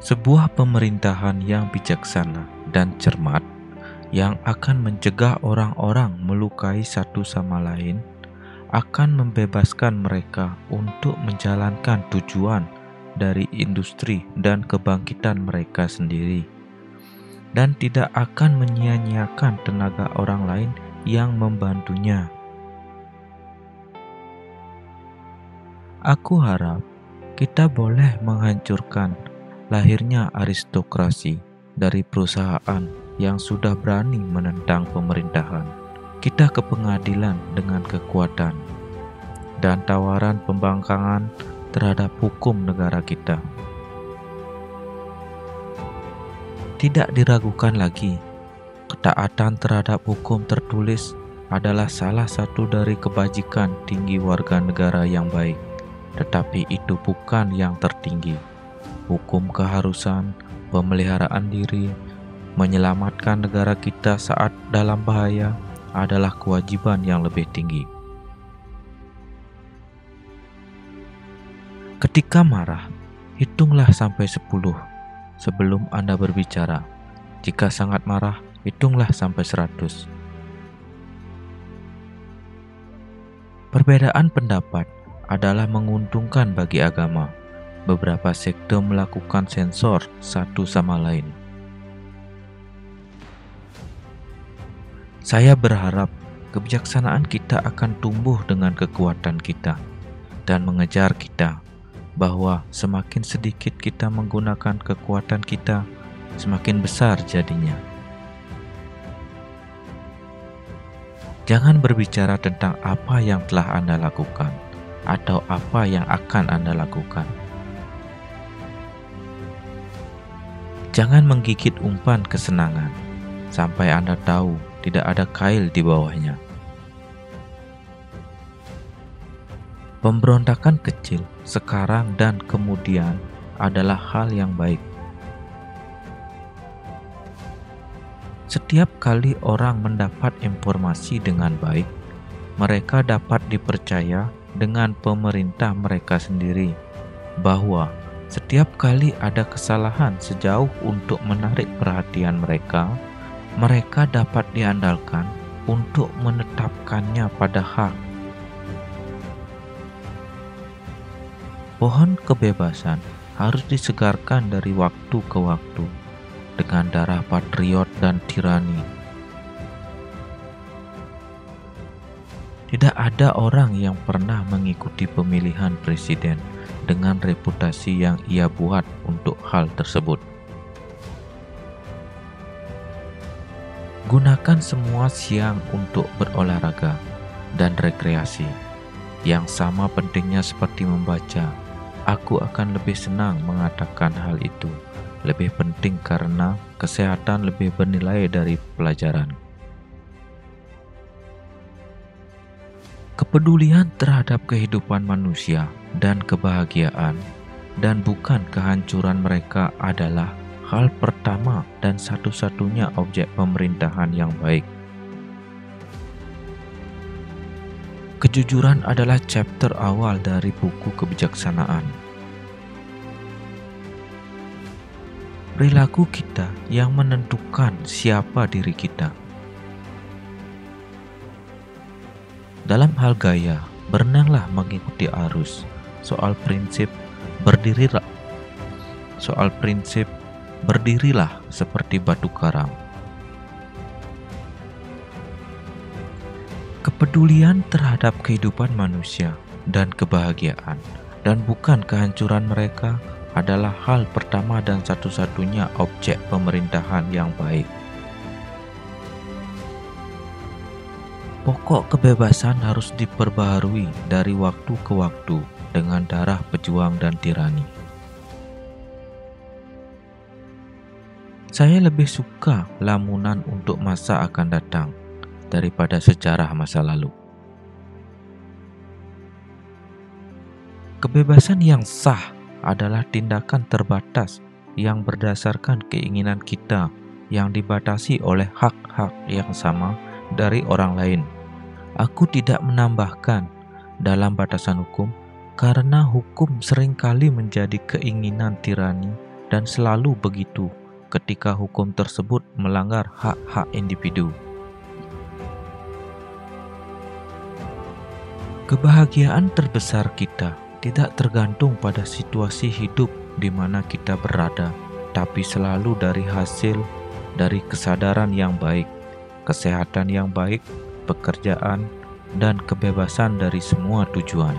Sebuah pemerintahan yang bijaksana dan cermat yang akan mencegah orang-orang melukai satu sama lain akan membebaskan mereka untuk menjalankan tujuan dari industri dan kebangkitan mereka sendiri, dan tidak akan menyia-nyiakan tenaga orang lain yang membantunya. Aku harap kita boleh menghancurkan lahirnya aristokrasi dari perusahaan yang sudah berani menentang pemerintahan. Kita ke pengadilan dengan kekuatan dan tawaran pembangkangan terhadap hukum negara kita. Tidak diragukan lagi, ketaatan terhadap hukum tertulis adalah salah satu dari kebajikan tinggi warga negara yang baik, tetapi itu bukan yang tertinggi. Hukum keharusan, pemeliharaan diri, menyelamatkan negara kita saat dalam bahaya adalah kewajiban yang lebih tinggi. Ketika marah, hitunglah sampai 10 sebelum Anda berbicara. Jika sangat marah, hitunglah sampai 100. Perbedaan pendapat adalah menguntungkan bagi agama. Beberapa sekte melakukan sensor satu sama lain. Saya berharap kebijaksanaan kita akan tumbuh dengan kekuatan kita dan mengejar kita, bahwa semakin sedikit kita menggunakan kekuatan kita, semakin besar jadinya. Jangan berbicara tentang apa yang telah Anda lakukan atau apa yang akan Anda lakukan. Jangan menggigit umpan kesenangan sampai Anda tahu tidak ada kail di bawahnya. Pemberontakan kecil sekarang dan kemudian adalah hal yang baik. Setiap kali orang mendapat informasi dengan baik, mereka dapat dipercaya dengan pemerintah mereka sendiri, bahwa setiap kali ada kesalahan sejauh untuk menarik perhatian mereka, mereka dapat diandalkan untuk menetapkannya pada hak. Pohon kebebasan harus disegarkan dari waktu ke waktu dengan darah patriot dan tirani. Tidak ada orang yang pernah mengikuti pemilihan presiden dengan reputasi yang ia buat untuk hal tersebut. Gunakan semua siang untuk berolahraga dan rekreasi. Yang sama pentingnya seperti membaca. Aku akan lebih senang mengatakan hal itu. Lebih penting karena kesehatan lebih bernilai dari pelajaran. Kepedulian terhadap kehidupan manusia dan kebahagiaan dan bukan kehancuran mereka adalah hal pertama dan satu-satunya objek pemerintahan yang baik. Kejujuran adalah chapter awal dari buku kebijaksanaan. Perilaku kita yang menentukan siapa diri kita. Dalam hal gaya, berenanglah mengikuti arus. Soal prinsip, berdirilah seperti batu karang. Kepedulian terhadap kehidupan manusia dan kebahagiaan dan bukan kehancuran mereka adalah hal pertama dan satu-satunya objek pemerintahan yang baik. Pokok kebebasan harus diperbaharui dari waktu ke waktu dengan darah pejuang dan tirani. Saya lebih suka lamunan untuk masa akan datang daripada sejarah masa lalu. Kebebasan yang sah adalah tindakan terbatas yang berdasarkan keinginan kita yang dibatasi oleh hak-hak yang sama dari orang lain. Aku tidak menambahkan dalam batasan hukum karena hukum seringkali menjadi keinginan tirani dan selalu begitu ketika hukum tersebut melanggar hak-hak individu. Kebahagiaan terbesar kita tidak tergantung pada situasi hidup di mana kita berada, tapi selalu dari hasil dari kesadaran yang baik, kesehatan yang baik, pekerjaan, dan kebebasan dari semua tujuan.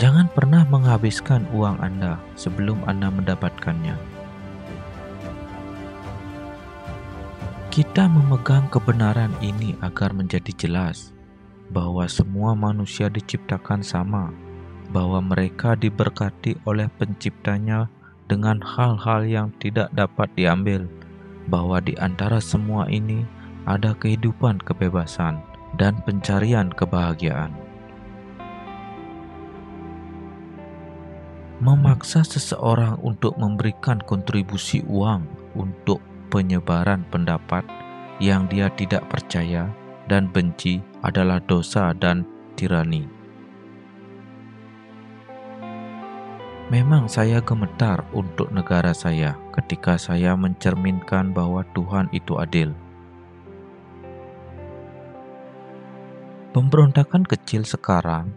Jangan pernah menghabiskan uang Anda sebelum Anda mendapatkannya. Kita memegang kebenaran ini agar menjadi jelas bahwa semua manusia diciptakan sama, bahwa mereka diberkati oleh penciptanya dengan hal-hal yang tidak dapat diambil, bahwa di antara semua ini ada kehidupan kebebasan dan pencarian kebahagiaan. Memaksa seseorang untuk memberikan kontribusi uang untuk penyebaran pendapat yang dia tidak percaya dan benci adalah dosa dan tirani. Memang saya gemetar untuk negara saya ketika saya mencerminkan bahwa Tuhan itu adil. Pemberontakan kecil sekarang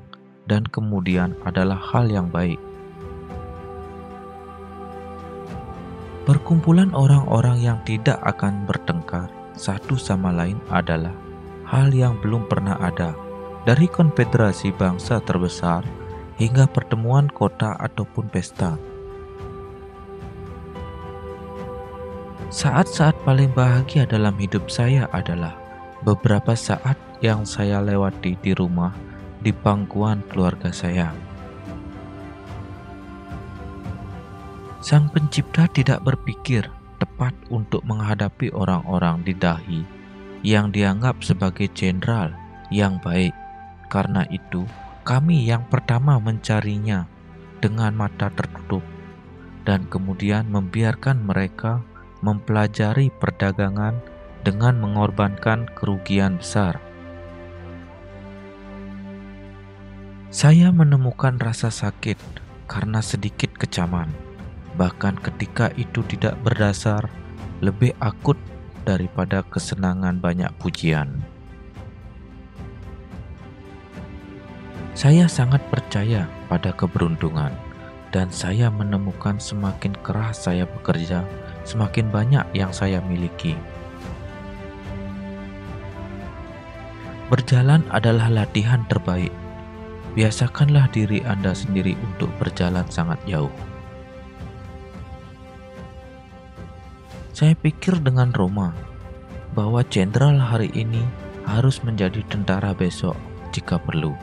dan kemudian adalah hal yang baik. Perkumpulan orang-orang yang tidak akan bertengkar satu sama lain adalah hal yang belum pernah ada, dari konfederasi bangsa terbesar hingga pertemuan kota ataupun pesta. Saat-saat paling bahagia dalam hidup saya adalah beberapa saat yang saya lewati di rumah di pangkuan keluarga saya. Sang Pencipta tidak berpikir tepat untuk menghadapi orang-orang di dahi yang dianggap sebagai jenderal yang baik. Karena itu, kami yang pertama mencarinya dengan mata tertutup dan kemudian membiarkan mereka mempelajari perdagangan dengan mengorbankan kerugian besar. Saya menemukan rasa sakit karena sedikit kecaman. Bahkan ketika itu tidak berdasar, lebih akut daripada kesenangan banyak pujian. Saya sangat percaya pada keberuntungan, dan saya menemukan semakin keras saya bekerja, semakin banyak yang saya miliki. Berjalan adalah latihan terbaik. Biasakanlah diri Anda sendiri untuk berjalan sangat jauh. Saya pikir dengan Roma bahwa jenderal hari ini harus menjadi tentara besok jika perlu.